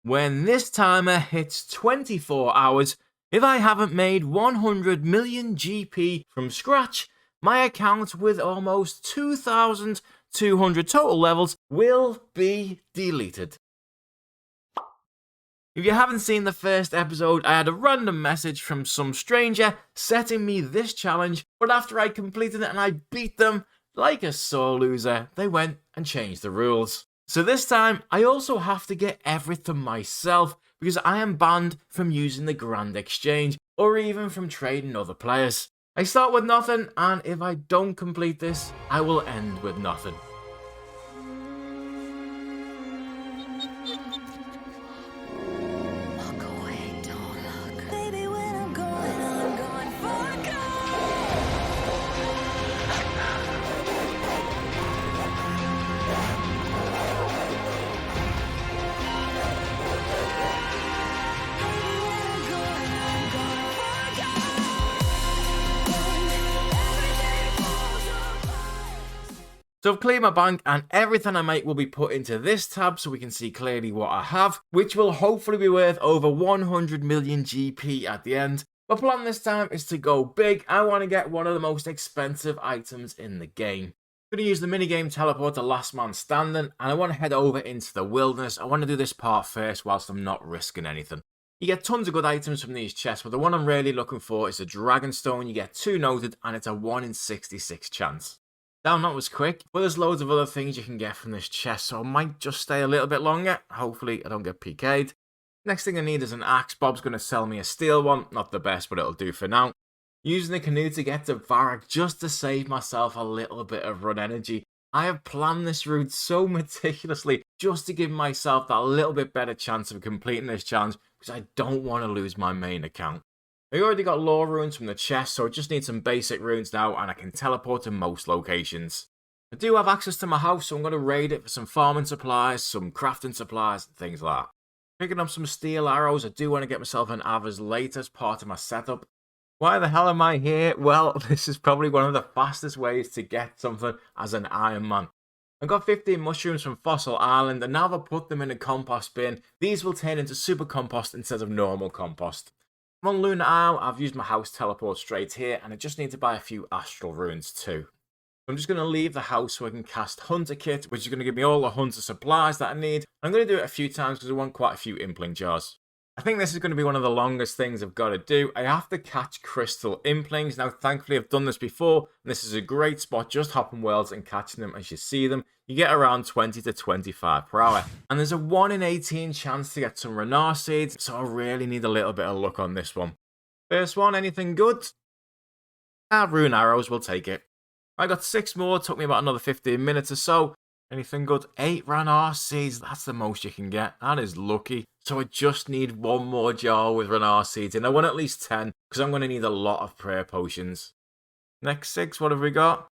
when this timer hits 24 hours, if I haven't made 100 million GP from scratch, my account with almost 2,200 total levels will be deleted. If you haven't seen the first episode, I had a random message from some stranger setting me this challenge, but after I completed it and I beat them, like a sore loser, they went and changed the rules. So this time, I also have to get everything myself because I am banned from using the Grand Exchange or even from trading other players. I start with nothing, and if I don't complete this, I will end with nothing. So I've cleared my bank and everything I make will be put into this tab so we can see clearly what I have, which will hopefully be worth over 100 million GP at the end. My plan this time is to go big. I want to get one of the most expensive items in the game. I'm going to use the minigame teleport to last man standing, and I want to head over into the wilderness. I want to do this part first whilst I'm not risking anything. You get tons of good items from these chests, but the one I'm really looking for is the Dragonstone. You get 2 noted and it's a 1 in 66 chance. Damn, that was quick, but there's loads of other things you can get from this chest, so I might just stay a little bit longer. Hopefully I don't get PK'd. Next thing I need is an axe. Bob's going to sell me a steel one. Not the best, but it'll do for now. Using the canoe to get to Varrock just to save myself a little bit of run energy. I have planned this route so meticulously just to give myself that little bit better chance of completing this challenge because I don't want to lose my main account. I already got lore runes from the chest, so I just need some basic runes now and I can teleport to most locations. I do have access to my house, so I'm going to raid it for some farming supplies, some crafting supplies, and things like that. Picking up some steel arrows. I do want to get myself an Avers later as part of my setup. Why the hell am I here? Well, this is probably one of the fastest ways to get something as an Iron Man. I got 15 mushrooms from Fossil Island, and now that I put them in a compost bin, these will turn into super compost instead of normal compost. I'm on Lunar Isle. I've used my house teleport straight here, and I just need to buy a few astral runes too. I'm just going to leave the house so I can cast Hunter Kit, which is going to give me all the Hunter supplies that I need. I'm going to do it a few times because I want quite a few Impling jars. I think this is going to be one of the longest things I've got to do. I have to catch crystal Implings. Now, thankfully, I've done this before, and this is a great spot, just hopping worlds and catching them as you see them. You get around 20 to 25 per hour. And there's a 1 in 18 chance to get some Renar seeds, so I really need a little bit of luck on this one. First one, anything good? Rune arrows, we'll take it. I got 6 more, took me about another 15 minutes or so. Anything good? 8 Renar seeds, that's the most you can get. That is lucky. So I just need 1 more jar with Renar seeds, and I want at least 10, because I'm going to need a lot of prayer potions. Next 6, what have we got?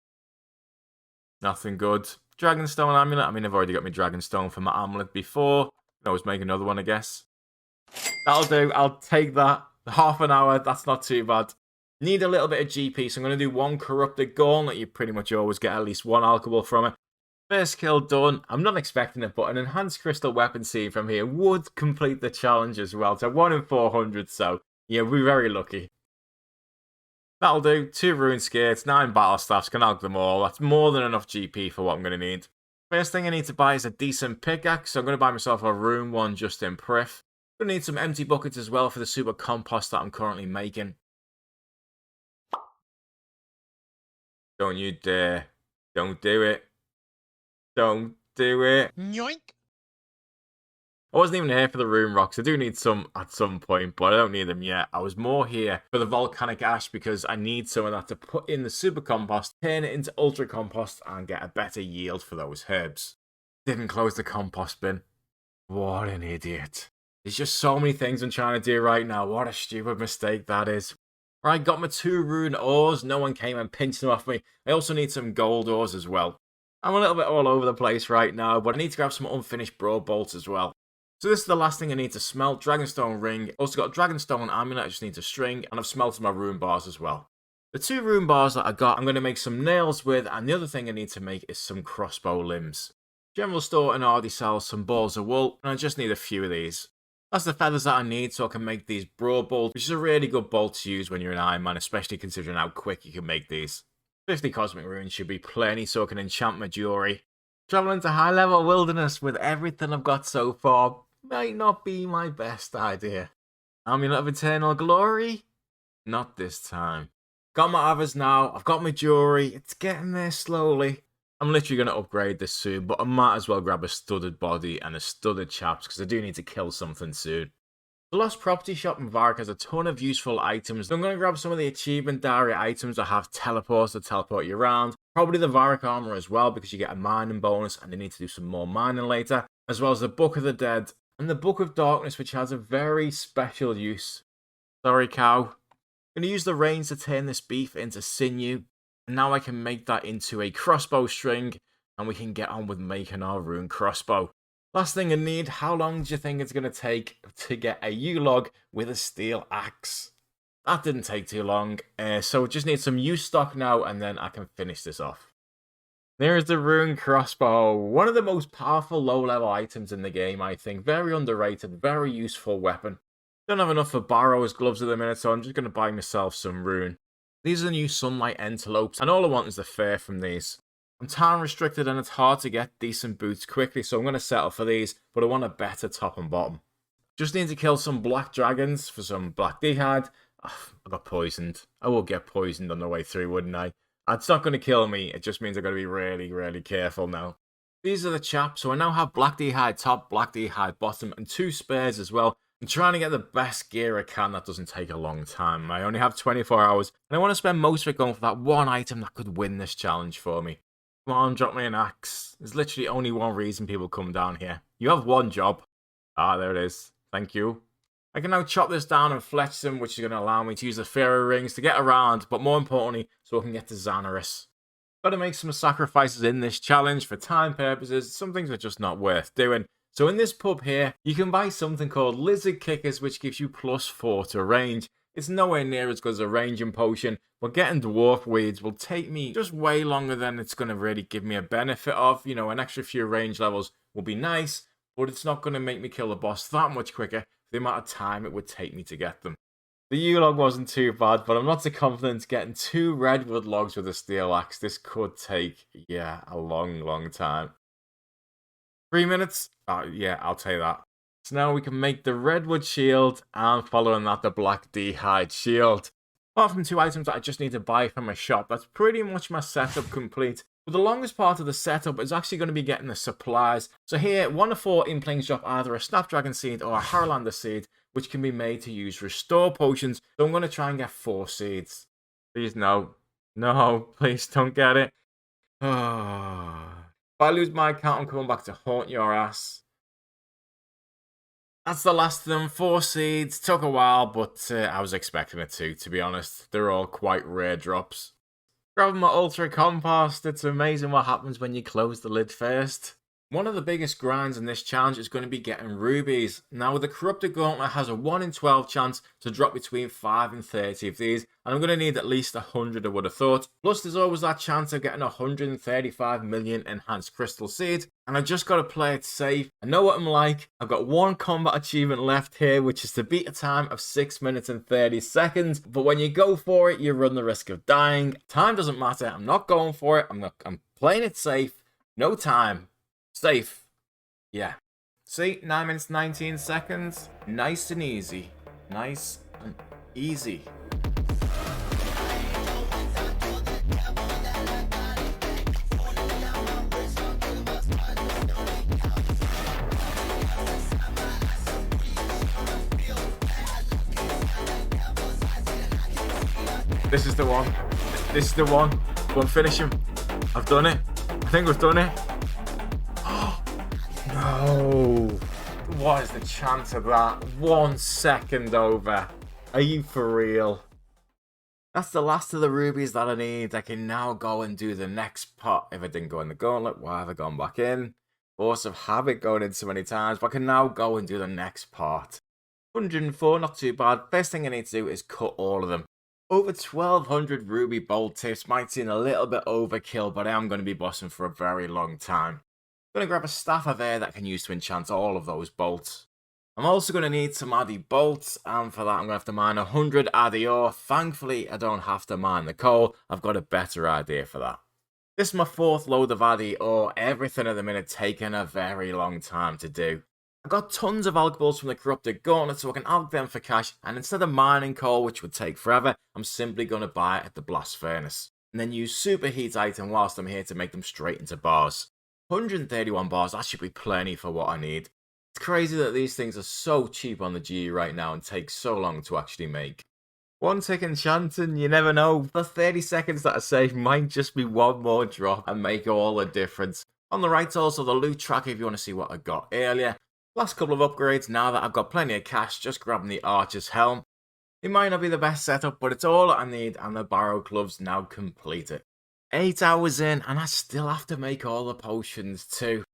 Nothing good. Dragonstone amulet. I mean, I've already got my Dragonstone for my amulet before. I can always make another one, I guess. That'll do. I'll take that. Half an hour, that's not too bad. Need a little bit of GP, so I'm going to do 1 Corrupted Gauntlet. You pretty much always get at least 1 alcohol from it. First kill done. I'm not expecting it, but an enhanced crystal weapon seed from here would complete the challenge as well. So 1 in 400, so yeah, we're very lucky. That'll do. 2 rune skates, 9 battle staffs, can alch them all. That's more than enough GP for what I'm going to need. First thing I need to buy is a decent pickaxe, so I'm going to buy myself a rune one just in Prif. I'm going to need some empty buckets as well for the super compost that I'm currently making. Don't you dare. Don't do it. Don't do it. Yoink. I wasn't even here for the rune rocks. I do need some at some point, but I don't need them yet. I was more here for the volcanic ash because I need some of that to put in the super compost, turn it into ultra compost, and get a better yield for those herbs. Didn't close the compost bin. What an idiot. There's just so many things I'm trying to do right now. What a stupid mistake that is. Right, got my 2 rune ores. No one came and pinched them off me. I also need some gold ores as well. I'm a little bit all over the place right now, but I need to grab some unfinished broad bolts as well. So this is the last thing I need to smelt. Dragonstone ring. Also got Dragonstone amulet I just need to string, and I've smelted my rune bars as well. The 2 rune bars that I got, I'm going to make some nails with, and the other thing I need to make is some crossbow limbs. General store and already sells some balls of wool, and I just need a few of these. That's the feathers that I need so I can make these broad bolts, which is a really good bolt to use when you're an Iron Man, especially considering how quick you can make these. 50 cosmic runes should be plenty so I can enchant my jewelry. Traveling to high level wilderness with everything I've got so far might not be my best idea. Amulet of Eternal Glory? Not this time. Got my others now, I've got my jewelry, it's getting there slowly. I'm literally going to upgrade this soon, but I might as well grab a studded body and a studded chaps because I do need to kill something soon. The Lost Property Shop in Varric has a ton of useful items. I'm going to grab some of the achievement diary items that have teleports to teleport you around. Probably the Varric armor as well because you get a mining bonus and they need to do some more mining later. As well as the Book of the Dead and the Book of Darkness, which has a very special use. Sorry, cow. I'm going to use the reins to turn this beef into sinew. And now I can make that into a crossbow string, and we can get on with making our rune crossbow. Last thing I need, how long do you think it's going to take to get a U-log with a steel axe? That didn't take too long, so just need some U stock now, and then I can finish this off. There's the rune crossbow, one of the most powerful low-level items in the game, I think. Very underrated, very useful weapon. Don't have enough for Barrow's gloves at the minute, so I'm just going to buy myself some rune. These are the new sunlight envelopes, and all I want is the fur from these. I'm time restricted and it's hard to get decent boots quickly, so I'm going to settle for these, but I want a better top and bottom. Just need to kill some black dragons for some black d'hide. I got poisoned. I will get poisoned on the way through, wouldn't I? It's not going to kill me, it just means I've got to be really, really careful now. These are the chaps, so I now have black d'hide top, black d'hide bottom, and 2 spares as well. I'm trying to get the best gear I can that doesn't take a long time. I only have 24 hours, and I want to spend most of it going for that one item that could win this challenge for me. Come on, drop me an axe. There's literally only one reason people come down here. You have one job. Ah, there it is. Thank you. I can now chop this down and fletch them, which is going to allow me to use the Pharaoh rings to get around, but more importantly, so I can get to Xanaris. Got to make some sacrifices in this challenge for time purposes. Some things are just not worth doing. So in this pub here, you can buy something called Lizard Kickers, which gives you +4 to range. It's nowhere near as good as a ranging potion, but getting dwarf weeds will take me just way longer than it's going to really give me a benefit of. You know, an extra few range levels will be nice, but it's not going to make me kill the boss that much quicker for the amount of time it would take me to get them. The U-log wasn't too bad, but I'm not so confident getting 2 redwood logs with a steel axe. This could take, yeah, a long, long time. 3 minutes? Yeah, I'll tell you that. So now we can make the redwood shield, and following that, the black d'hide shield. Apart from 2 items that I just need to buy from a shop, that's pretty much my setup complete. But the longest part of the setup is actually going to be getting the supplies. So here, 1 of 4 implings drop either a Snapdragon seed or a Harlander seed, which can be made to use restore potions. So I'm going to try and get 4 seeds. Please, no. No, please don't get it. If I lose my account, I'm coming back to haunt your ass. That's the last of them. 4 seeds. Took a while, but I was expecting it to be honest. They're all quite rare drops. Grabbing my Ultra Compost. It's amazing what happens when you close the lid first. One of the biggest grinds in this challenge is going to be getting rubies. Now, the Corrupted Gauntlet has a 1 in 12 chance to drop between 5 and 30 of these, and I'm going to need at least 100, I would have thought. Plus, there's always that chance of getting 135 million enhanced crystal seeds, and I just got to play it safe. I know what I'm like. I've got 1 combat achievement left here, which is to beat a time of 6 minutes and 30 seconds, but when you go for it, you run the risk of dying. Time doesn't matter. I'm not going for it. I'm playing it safe. No time. Safe. Yeah. See, 9 minutes 19 seconds. Nice and easy. Nice and easy. This is the one. This is the one. Go and finish him. I've done it. I think we've done it. No. What is the chance of that? 1 second over. Are you for real? That's the last of the rubies that I need. I can now go and do the next pot. If I didn't go in the gauntlet, why have I gone back in? Force of habit going in so many times, but I can now go and do the next part. 104, not too bad. First thing I need to do is cut all of them. Over 1200 ruby bolt tips might seem a little bit overkill, but I am going to be bossing for a very long time. I'm going to grab a staff of air that I can use to enchant all of those bolts. I'm also going to need some addy bolts, and for that I'm going to have to mine 100 addy ore. Thankfully, I don't have to mine the coal. I've got a better idea for that. This is my 4th load of addy ore, everything at the minute taking a very long time to do. I got tons of algables from the corrupted gauntlet, so I can alg them for cash, and instead of mining coal, which would take forever, I'm simply going to buy it at the blast furnace. And then use superheat item whilst I'm here to make them straight into bars. 131 bars, that should be plenty for what I need. It's crazy that these things are so cheap on the GE right now and take so long to actually make. One tick enchanting, you never know. The 30 seconds that I save might just be one more drop and make all the difference. On the right's also the loot tracker if you want to see what I got earlier. Last couple of upgrades now that I've got plenty of cash, just grabbing the archer's helm. It might not be the best setup, but it's all I need, and the barrow gloves now completed. 8 hours in, and I still have to make all the potions too.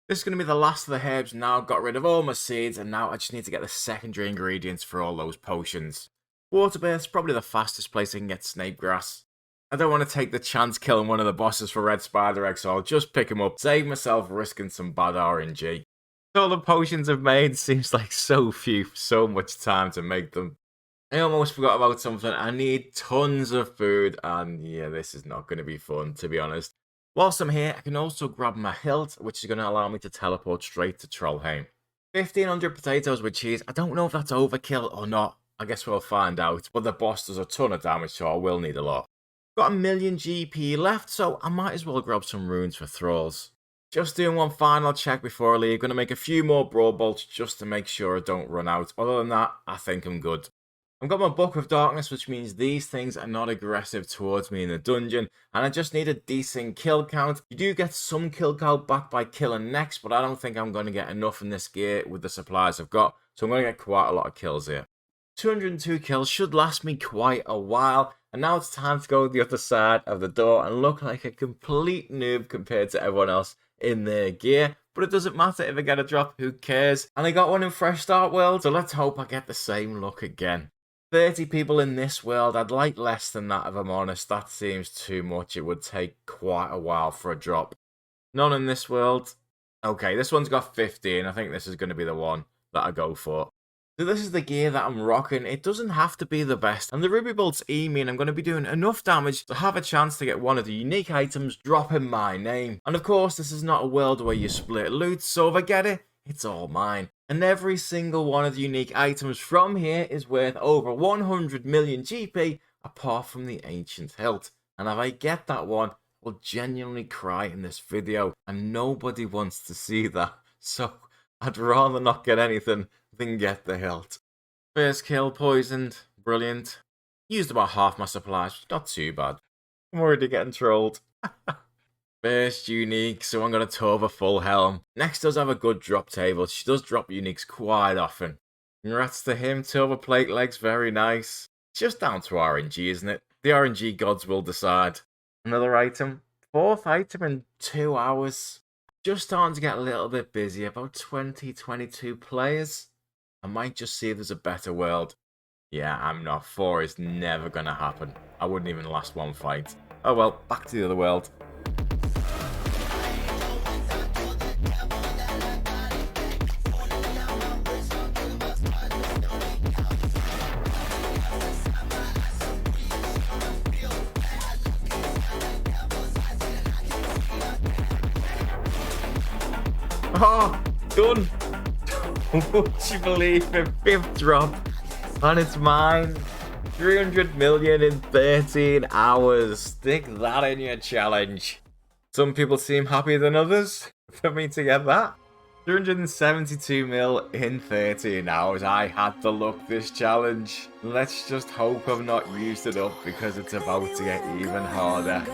This is going to be the last of the herbs now. Got rid of all my seeds, and now I just need to get the secondary ingredients for all those potions. Waterbirth's probably the fastest place I can get snake grass. I don't want to take the chance killing one of the bosses for red spider eggs, so I'll just pick him up, save myself risking some bad RNG. All the potions I've made seems like so few, so much time to make them. I almost forgot about something. I need tons of food, and yeah, this is not going to be fun, to be honest. Whilst I'm here, I can also grab my hilt, which is going to allow me to teleport straight to Trollheim. 1500 potatoes with cheese. I don't know if that's overkill or not. I guess we'll find out, but the boss does a ton of damage, so I will need a lot. Got 1,000,000 GP left, so I might as well grab some runes for thralls. Just doing one final check before I leave. Going to make a few more broad bolts just to make sure I don't run out. Other than that, I think I'm good. I've got my Book of Darkness, which means these things are not aggressive towards me in the dungeon, and I just need a decent kill count. You do get some kill count back by killing next, but I don't think I'm going to get enough in this gear with the supplies I've got, so I'm going to get quite a lot of kills here. 202 kills should last me quite a while, and now it's time to go to the other side of the door and look like a complete noob compared to everyone else in their gear. But it doesn't matter if I get a drop, who cares? And I got one in Fresh Start World, so let's hope I get the same luck again. 30 people in this world, I'd like less than that if I'm honest. That seems too much. It would take quite a while for a drop. None in this world. Okay, this one's got 15. I think this is going to be the one that I go for. So this is the gear that I'm rocking. It doesn't have to be the best, and the Ruby Bolts E mean I'm going to be doing enough damage to have a chance to get one of the unique items dropping my name. And of course, this is not a world where you split loot, so if I get it, it's all mine. And every single one of the unique items from here is worth over 100 million GP, apart from the Ancient Hilt. And if I get that one, I'll genuinely cry in this video, and nobody wants to see that. So I'd rather not get anything than get the hilt. First kill poisoned, brilliant. Used about half my supplies, not too bad. I'm already getting trolled. First unique, so I'm going to Tova full helm. Next does have a good drop table. She does drop uniques quite often. Congrats to him, Tova plate legs, very nice. It's just down to RNG, isn't it? The RNG gods will decide. Another item. 4th item in 2 hours. Just starting to get a little bit busy, about 20, 22 players. I might just see if there's a better world. Yeah, I'm not. 4 is never going to happen. I wouldn't even last one fight. Oh well, back to the other world. Oh, done. Would you believe it? 5th drop, and it's mine. 300 million in 13 hours. Stick that in your challenge. Some people seem happier than others for me to get that. 372 mil in 13 hours. I had to look this challenge. Let's just hope I've not used it up, because it's about to get even harder.